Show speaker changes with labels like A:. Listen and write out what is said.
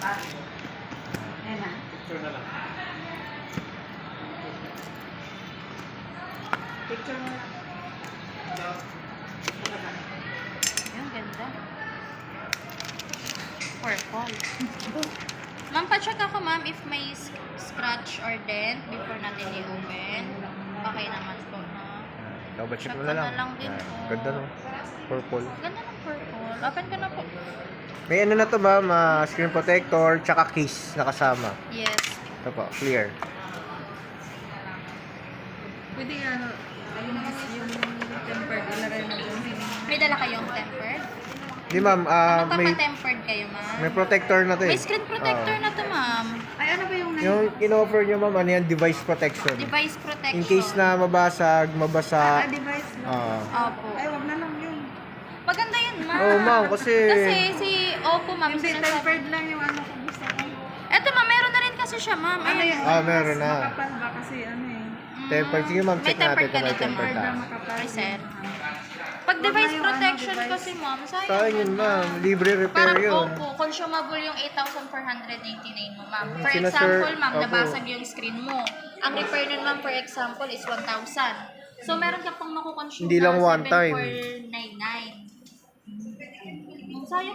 A: Ayan na.
B: Picture na lang.
A: Picture mo lang.
C: Yung ganda. Purple. Ma'am, pa-check ako ma'am if may scratch or dent before natin i-open. Okay naman po, no?
D: Double check
C: Check
D: mo
C: ko
D: na lang.
C: na lang din
D: Yan.
C: po.
D: Ganda no? Purple.
C: Ganda ng purple. Open ko na po.
D: May ano na to ma'am, screen protector, tsaka case nakasama.
C: Yes.
D: Ito po, clear.
A: Pwede ano, yung tempered, ilagay na dyan.
C: May dala kayong tempered?
D: Di ma'am, may
C: Magpapa-tempered kayo, ma'am?
D: may protector na to eh.
C: May screen protector na to, ma'am.
A: Ay, ano ba yung
D: Yung in-offer nyo ma'am, ano yan, device protection.
C: Device protection.
D: In case na mabasag, mabasa.
A: device mo?
C: Opo.
A: Ay, wag na lang yun.
C: Maganda yun, ma'am.
D: Oo ma'am, kasi
C: si Oppo, ma'am,
A: Hindi,
C: sinasabi.
A: tempered lang yung ano ko gusto ko.
C: Eto, ma'am, meron na rin kasi siya, ma'am.
A: Ano
C: Ayan.
A: yan?
D: meron na.
A: Makapal ba kasi ano eh.
D: tempered. Sige ma'am,
C: May
D: check natin
C: tempered
D: kung may
C: ka dito,
D: tempered
C: ma'am.
D: na.
A: Makapal.
C: Ay, sir. Pag device
A: yung ano,
C: protection
A: device.
C: kasi, ma'am, sayang.
D: Sayang yun ma'am, libre repair
C: Parang
D: yun.
C: Oppo, consumable yung 8,489 mo, ma'am. For
D: Sina
C: example,
D: sir,
C: ma'am,
D: Oppo.
C: nabasag yung screen mo. Ang repair nun, ma'am, for example, is 1,000. So, meron ka pang makukonsume
D: Hindi lang
C: na
D: one time.
C: 7,499.